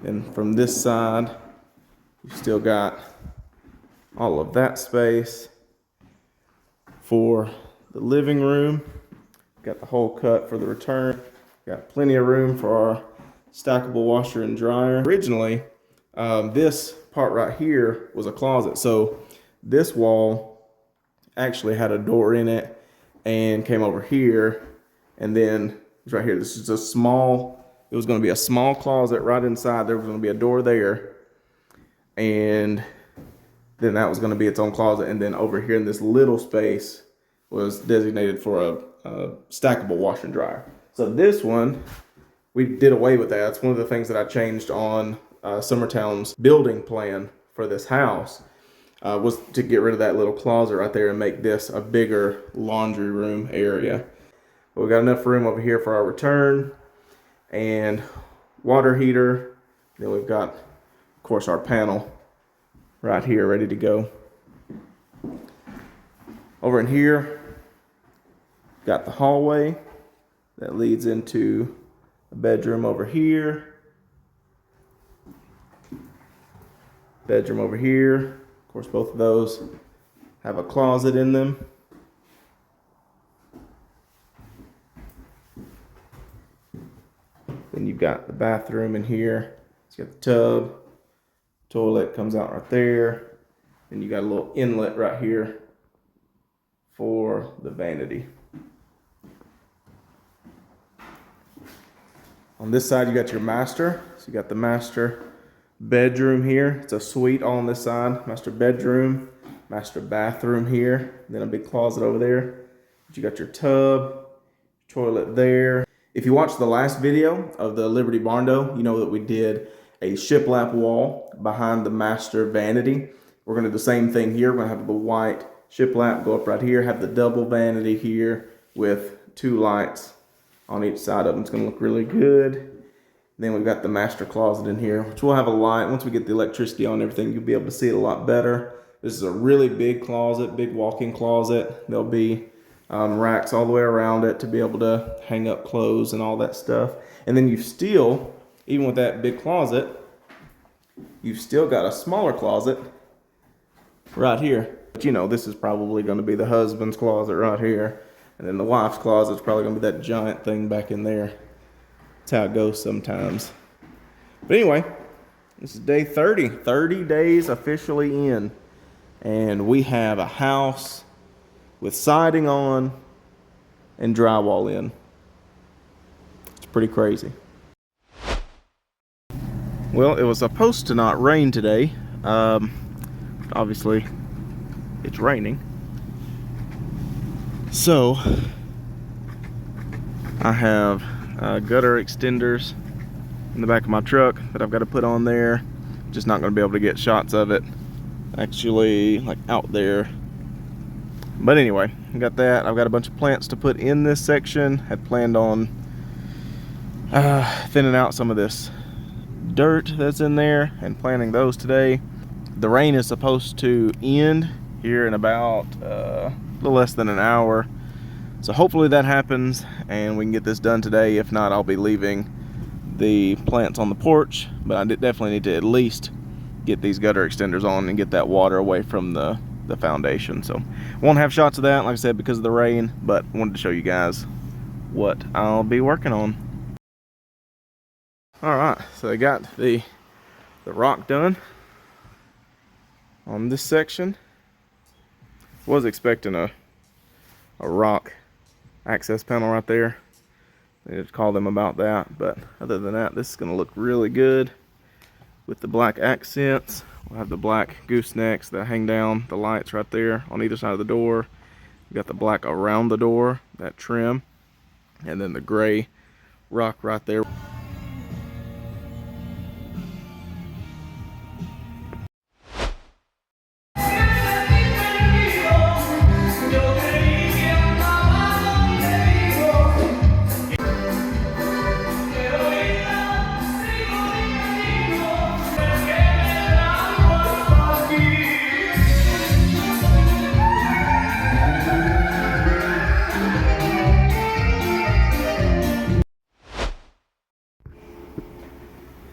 And from this side, you still got all of that space for the living room. Got the hole cut for the return. Got plenty of room for our stackable washer and dryer. Originally, this part right here was a closet. So this wall actually had a door in it and came over here. And then it's right here. This is a small, it was going to be a small closet right inside. There was going to be a door there. And then that was going to be its own closet. And then over here in this little space was designated for a stackable washer and dryer. So this one, we did away with that. That's one of the things that I changed on Summertown's building plan for this house, was to get rid of that little closet right there and make this a bigger laundry room area. But we got enough room over here for our return and water heater. Then we've got, of course, our panel right here ready to go. Over in here, got the hallway that leads into a bedroom over here. Bedroom over here. Of course, both of those have a closet in them. Then you've got the bathroom in here. It's got the tub. Toilet comes out right there. Then you got a little inlet right here for the vanity. On this side, you got your master. So you got the master bedroom here. It's a suite all on this side. Master bedroom, master bathroom here. Then a big closet over there. But you got your tub, toilet there. If you watched the last video of the Liberty Barndo, you know that we did a shiplap wall behind the master vanity. We're gonna do the same thing here. We're gonna have the white shiplap go up right here, have the double vanity here with 2 lights on each side of them. It's gonna look really good. Then we've got the master closet in here, which will have a light. Once we get the electricity on and everything, you'll be able to see it a lot better. This is a really big closet, big walk-in closet. There'll be racks all the way around it to be able to hang up clothes and all that stuff. And then you've still, even with that big closet, you've still got a smaller closet right here. But you know, this is probably going to be the husband's closet right here. And then the wife's closet is probably going to be that giant thing back in there. That's how it goes sometimes. But anyway, this is day 30. 30 days officially in. And we have a house with siding on and drywall in. It's pretty crazy. Well, it was supposed to not rain today. Obviously, it's raining. So, I have gutter extenders in the back of my truck that I've got to put on there. Just not going to be able to get shots of it actually like out there. But anyway, I got that. I've got a bunch of plants to put in this section. Had planned on thinning out some of this dirt that's in there and planting those today. The rain is supposed to end here in about a little less than an hour. So hopefully that happens and we can get this done today. If not, I'll be leaving the plants on the porch, but I definitely need to at least get these gutter extenders on and get that water away from the foundation. So won't have shots of that, like I said, because of the rain, but wanted to show you guys what I'll be working on. All right, so I got the rock done on this section. Was expecting a rock access panel right there. I need to call them about that, but other than that, this is going to look really good with the black accents. We'll have the black goosenecks that hang down, the lights right there on either side of the door. We got the black around the door, that trim, and then the gray rock right there.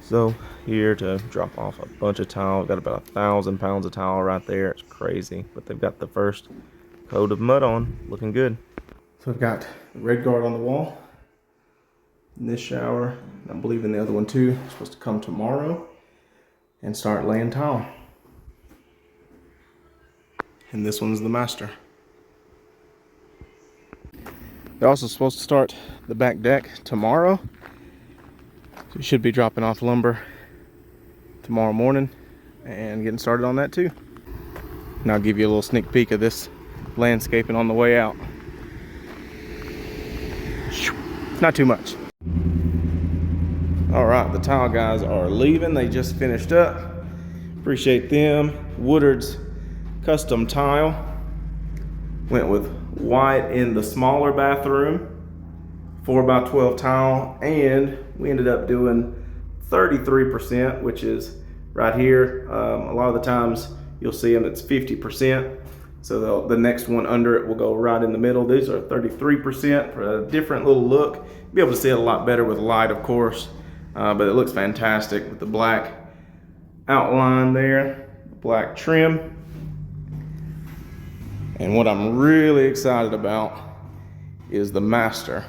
So here to drop off a bunch of tile. Got about 1,000 pounds of tile right there. It's crazy, but they've got the first coat of mud on, looking good. So I've got the red guard on the wall in this shower. I believe in the other one too. It's supposed to come tomorrow and start laying tile. And this one's the master. They're also supposed to start the back deck tomorrow. So we should be dropping off lumber tomorrow morning and getting started on that too. And I'll give you a little sneak peek of this landscaping on the way out. Not too much. All right, the tile guys are leaving. They just finished up. Appreciate them. Woodard's custom tile. Went with white in the smaller bathroom. 4x12 tile, and we ended up doing 33%, which is right here. A lot of the times you'll see them, it's 50%. So the next one under it will go right in the middle. These are 33% for a different little look. You'll be able to see it a lot better with light, of course, but it looks fantastic with the black outline there, black trim. And what I'm really excited about is the master.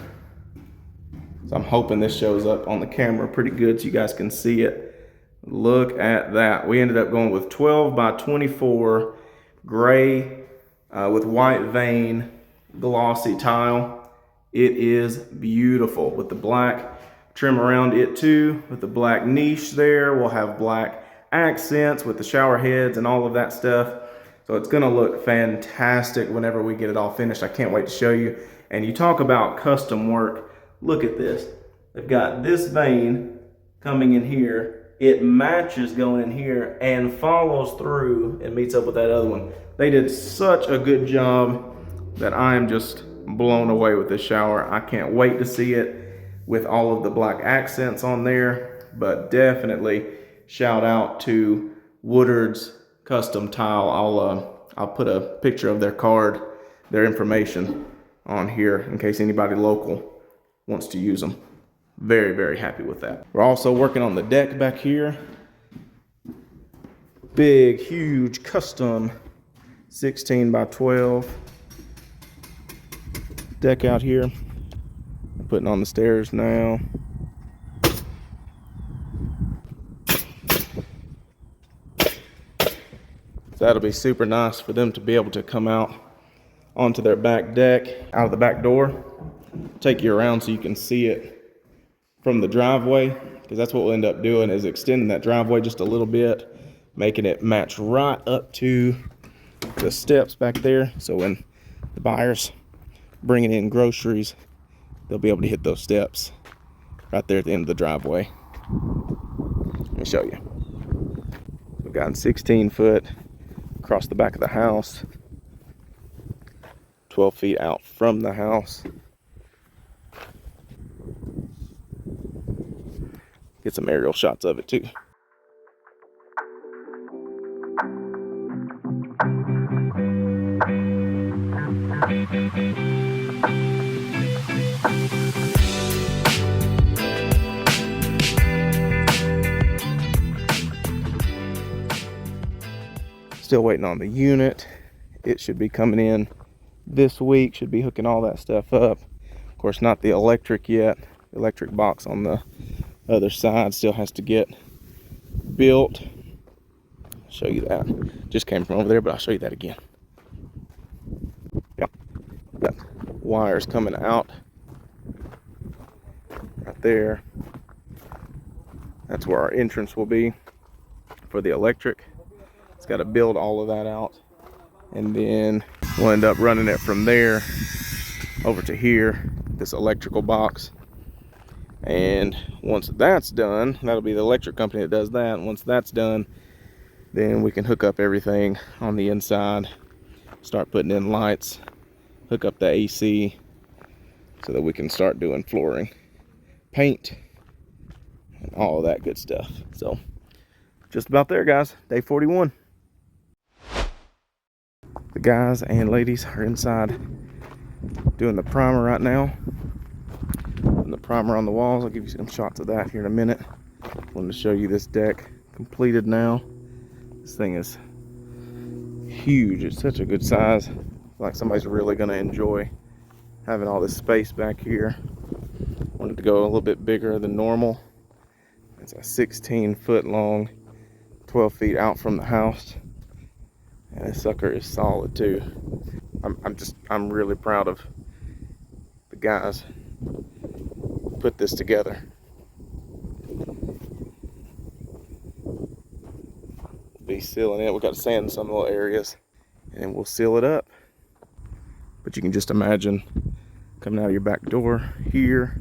So I'm hoping this shows up on the camera pretty good so you guys can see it. Look at that. We ended up going with 12x24 gray with white vein glossy tile. It is beautiful with the black trim around it too, with the black niche there. We'll have black accents with the shower heads and all of that stuff. So it's gonna look fantastic whenever we get it all finished. I can't wait to show you. And you talk about custom work, look at this. They've got this vein coming in here. It matches going in here and follows through and meets up with that other one. They did such a good job that I am just blown away with this shower. I can't wait to see it with all of the black accents on there, but definitely shout out to Woodard's Custom Tile. I'll put a picture of their card, their information on here in case anybody local wants to use them. Very, very happy with that. We're also working on the deck back here. Big, huge, custom 16 by 12 deck out here. I'm putting on the stairs now. So that'll be super nice for them to be able to come out onto their back deck, out of the back door. Take you around so you can see it from the driveway, because that's what we'll end up doing, is extending that driveway just a little bit, making it match right up to the steps back there. So when the buyers bringing in groceries, they'll be able to hit those steps right there at the end of the driveway. Let me show you. We've got 16 foot across the back of the house, 12 feet out from the house. Get some aerial shots of it too. Still waiting on the unit. It should be coming in this week. Should be hooking all that stuff up. Of course, not the electric yet. The electric box on the other side still has to get built. I'll show you that. Just came from over there, but I'll show you that again. Yep. Got wires coming out right there. That's where our entrance will be for the electric. It's got to build all of that out, and then we'll end up running it from there over to here, this electrical box. And once that's done, that'll be the electric company that does that. And once that's done, then we can hook up everything on the inside, start putting in lights, hook up the AC, so that we can start doing flooring, paint, and all of that good stuff. So just about there, guys. Day 41. The guys and ladies are inside doing the primer right now. And the primer on the walls, I'll give you some shots of that here in a minute. Wanted to show you this deck completed now. This thing is huge. It's such a good size. I feel like somebody's really going to enjoy having all this space back here. Wanted to go a little bit bigger than normal. It's a 16 foot long, 12 feet out from the house. And this sucker is solid too. I'm really proud of the guys who put this together. We'll be sealing it. We've got sand in some little areas, and we'll seal it up. But you can just imagine coming out of your back door here,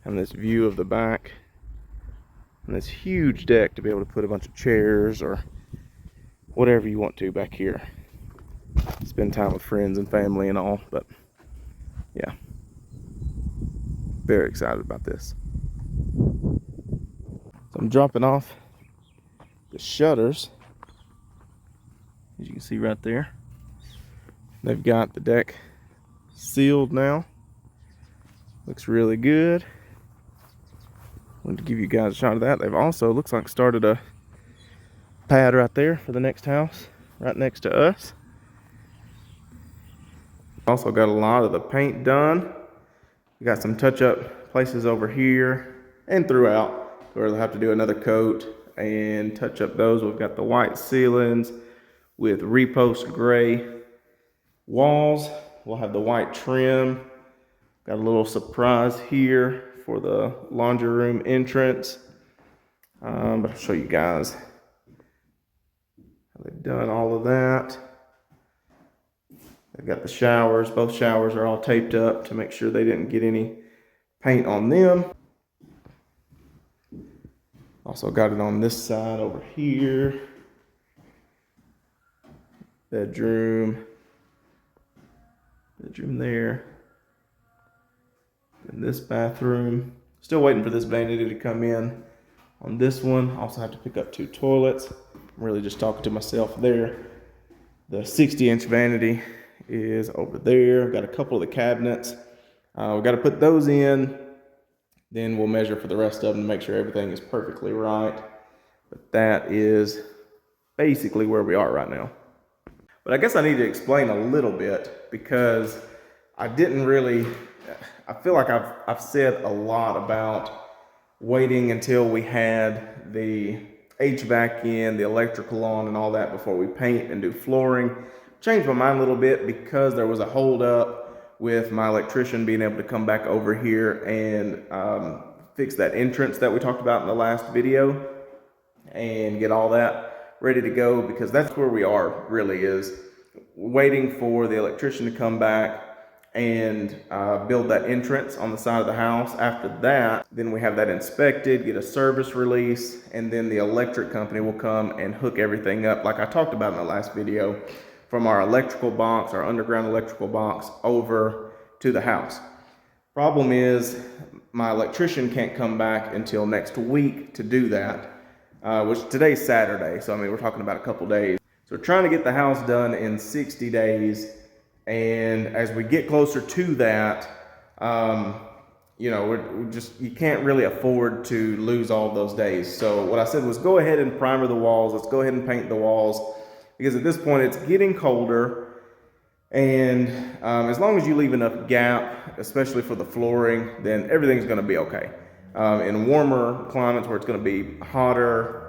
having this view of the back, and this huge deck to be able to put a bunch of chairs or whatever you want to back here. Spend time with friends and family and all, but yeah, very excited about this. So I'm dropping off the shutters, as you can see right there. They've got the deck sealed now. Looks really good. Wanted to give you guys a shot of that. They've also, looks like, started a pad right there for the next house, right next to us. Also got a lot of the paint done. We got some touch-up places over here and throughout where they'll have to do another coat and touch up those. We've got the white ceilings. with repost gray walls. We'll have the white trim. Got a little surprise here for the laundry room entrance. But I'll show you guys how they've done all of that. They've got the showers. Both showers are all taped up to make sure they didn't get any paint on them. Also got it on this side over here. Bedroom there. And this bathroom. Still waiting for this vanity to come in on this one. Also have to pick up 2 toilets. I'm really just talking to myself there. The 60-inch vanity is over there. I've got a couple of the cabinets. We've got to put those in. Then we'll measure for the rest of them to make sure everything is perfectly right. But that is basically where we are right now. But I guess I need to explain a little bit because I feel like I've said a lot about waiting until we had the HVAC in, the electrical on and all that before we paint and do flooring. Changed my mind a little bit because there was a hold up with my electrician being able to come back over here and fix that entrance that we talked about in the last video and get all that ready to go, because that's where we are, really, is waiting for the electrician to come back and build that entrance on the side of the house. After that, then we have that inspected, get a service release, and then the electric company will come and hook everything up like I talked about in the last video, from our electrical box, our underground electrical box, over to the house. Problem is, my electrician can't come back until next week to do that, which today's Saturday, so I mean, we're talking about a couple days. So we're trying to get the house done in 60 days, and as we get closer to that, you know, you can't really afford to lose all those days. So what I said was, go ahead and primer the walls, let's go ahead and paint the walls, because at this point it's getting colder, and as long as you leave enough gap, especially for the flooring, then everything's going to be okay. In warmer climates where it's going to be hotter,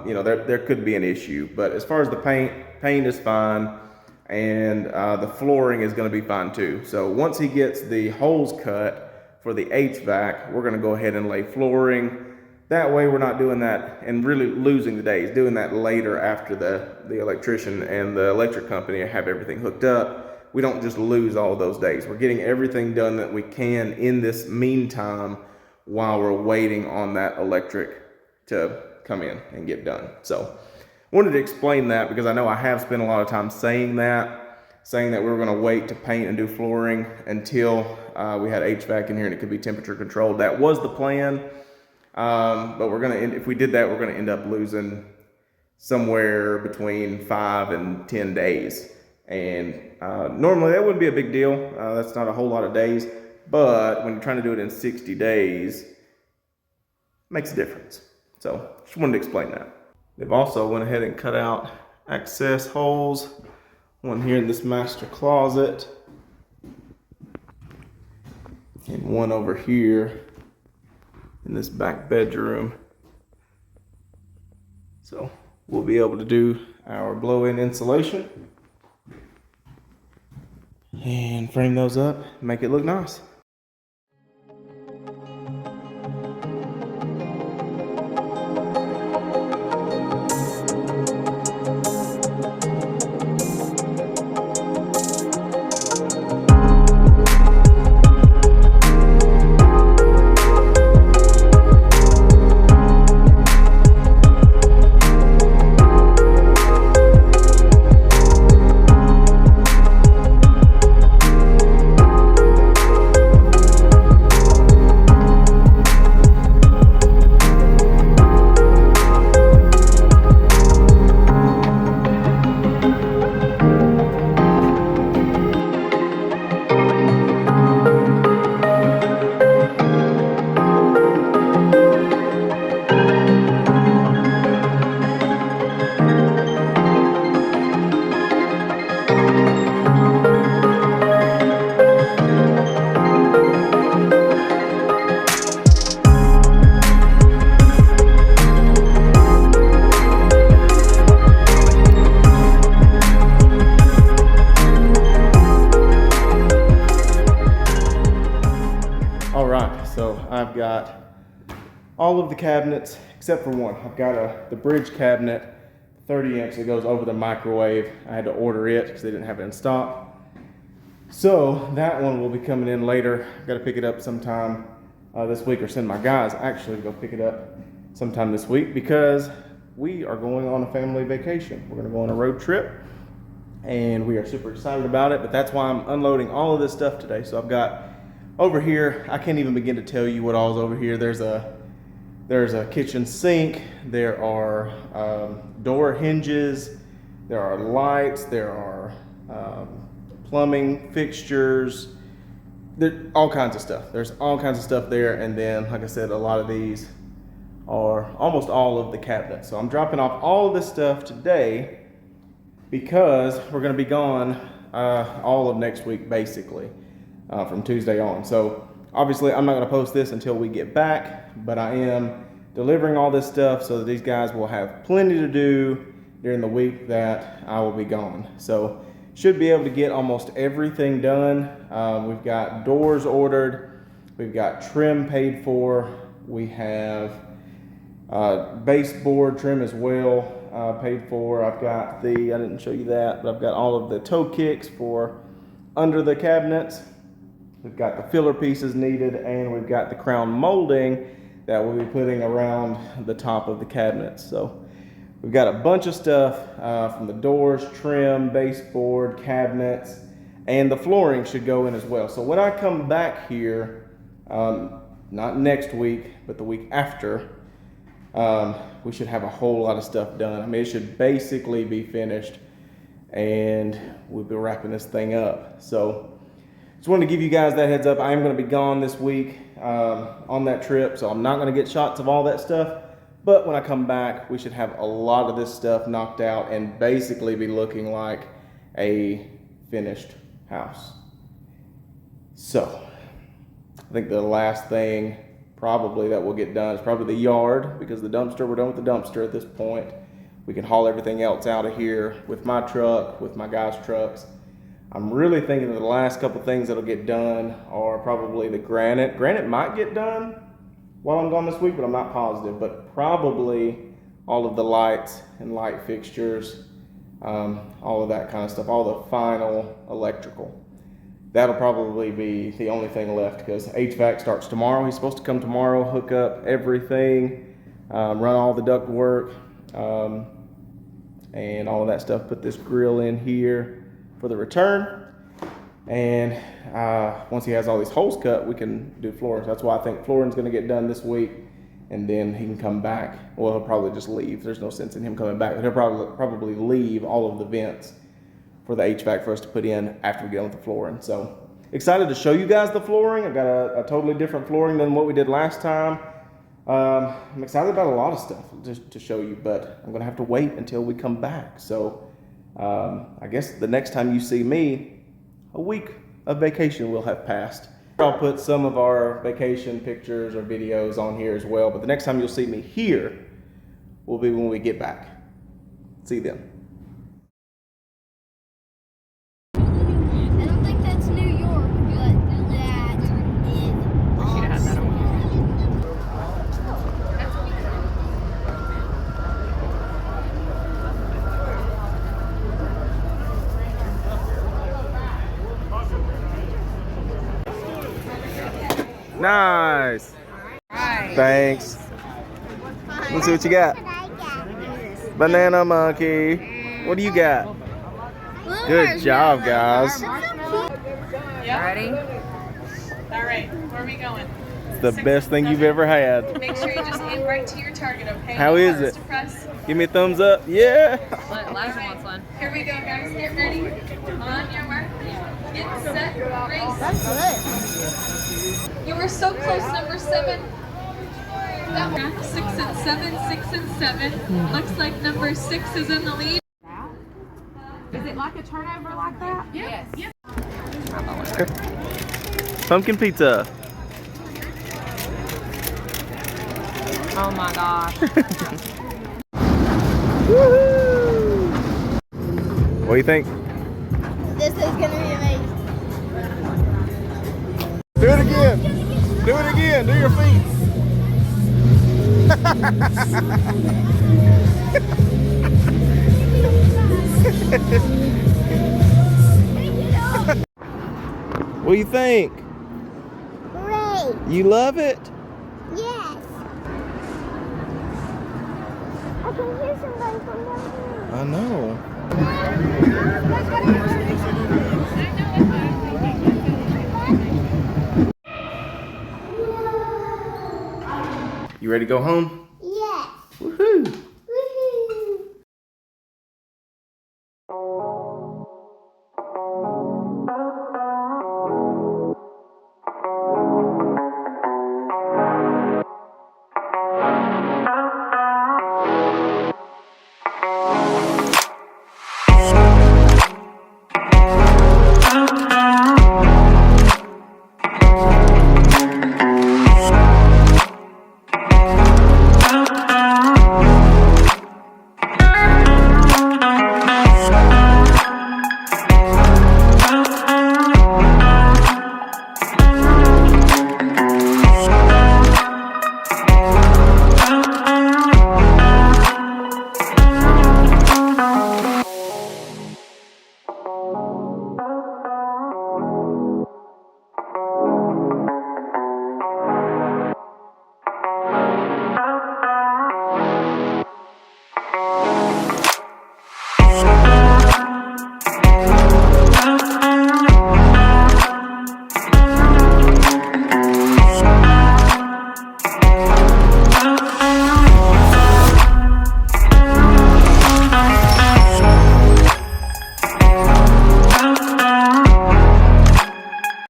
you know, there could be an issue. But as far as the paint is fine, and the flooring is going to be fine too. So once he gets the holes cut for the HVAC, we're going to go ahead and lay flooring. That way we're not doing that and really losing the days, doing that later after the electrician and the electric company have everything hooked up. We don't just lose all those days. We're getting everything done that we can in this meantime while we're waiting on that electric to come in and get done. So I wanted to explain that because I know I have spent a lot of time saying that we were going to wait to paint and do flooring until we had HVAC in here and it could be temperature controlled. That was the plan. But we're going to, if we did that, we're going to end up losing somewhere between 5 and 10 days. And normally that wouldn't be a big deal. That's not a whole lot of days. But when you're trying to do it in 60 days, it makes a difference. So just wanted to explain that. They've also went ahead and cut out access holes. One here in this master closet. And one over here in this back bedroom. So we'll be able to do our blow-in insulation and frame those up, make it look nice. All right, so I've got all of the cabinets except for one. I've got the bridge cabinet, 30 inch that goes over the microwave. I had to order it because they didn't have it in stock. So that one will be coming in later. I've got to pick it up sometime this week, or send my guys actually to go pick it up sometime this week, because we are going on a family vacation. We're going to go on a road trip and we are super excited about it, but that's why I'm unloading all of this stuff today. So I've got over here, I can't even begin to tell you what all's over here. There's a kitchen sink, there are door hinges, there are lights, there are plumbing fixtures, all kinds of stuff. There's all kinds of stuff there, and then, like I said, a lot of these are almost all of the cabinets. So I'm dropping off all of this stuff today because we're going to be gone all of next week, basically, from Tuesday on. So obviously I'm not going to post this until we get back, but I am delivering all this stuff so that these guys will have plenty to do during the week that I will be gone. So should be able to get almost everything done. We've got doors ordered, we've got trim paid for, we have baseboard trim as well paid for. I've got I didn't show you that, but I've got all of the toe kicks for under the cabinets. We've got the filler pieces needed, and we've got the crown molding that we'll be putting around the top of the cabinets. So we've got a bunch of stuff from the doors, trim, baseboard, cabinets, and the flooring should go in as well. So when I come back here, not next week, but the week after, we should have a whole lot of stuff done. I mean, it should basically be finished, and we'll be wrapping this thing up. So just wanted to give you guys that heads up. I am going to be gone this week on that trip, so I'm not going to get shots of all that stuff. But when I come back, we should have a lot of this stuff knocked out and basically be looking like a finished house. So I think the last thing probably that will get done is probably the yard, because the dumpster, we're done with the dumpster at this point. We can haul everything else out of here with my truck, with my guys' trucks. I'm really thinking that the last couple things that'll get done are probably the granite. Granite might get done while I'm gone this week, but I'm not positive. But probably all of the lights and light fixtures, all of that kind of stuff, all the final electrical. That'll probably be the only thing left, because HVAC starts tomorrow. He's supposed to come tomorrow, hook up everything, run all the duct work, and all of that stuff. Put this grill in here for the return. And once he has all these holes cut, we can do floors. That's why I think flooring's going to get done this week, and then he can come back. Well, he'll probably just leave. There's no sense in him coming back, but he'll probably leave all of the vents for the HVAC for us to put in after we get on with the flooring. So excited to show you guys the flooring. I've got a totally different flooring than what we did last time. I'm excited about a lot of stuff to show you, but I'm going to have to wait until we come back. So I guess the next time you see me, a week of vacation will have passed. I'll put some of our vacation pictures or videos on here as well, but the next time you'll see me here will be when we get back. See you then. I don't think that's New York, but that is She'd have had that on. Nice. Right. Thanks. Let's see what you got. Banana monkey. What do you got? Good job, guys. Ready? All right, where are we going? It's the best thing you've ever had. Make sure you just aim right to your target, okay? How is it? Press. Give me a thumbs up. Yeah. Elijah wants one. Here we go, guys. Get ready. On your mark. Get set. Race. That's good. You were so close, number 7. That one. 6 and 7, 6 and 7. Looks like number 6 is in the lead. Is it like a turnover like that? Yes. Yes. Pumpkin pizza. Oh my gosh. Woohoo! What do you think? This is gonna be amazing. Do it again. Do it again. Do your feet. What do you think? Great. You love it? Yes. I can hear somebody from down here. I know. You ready to go home? Yes. Woohoo!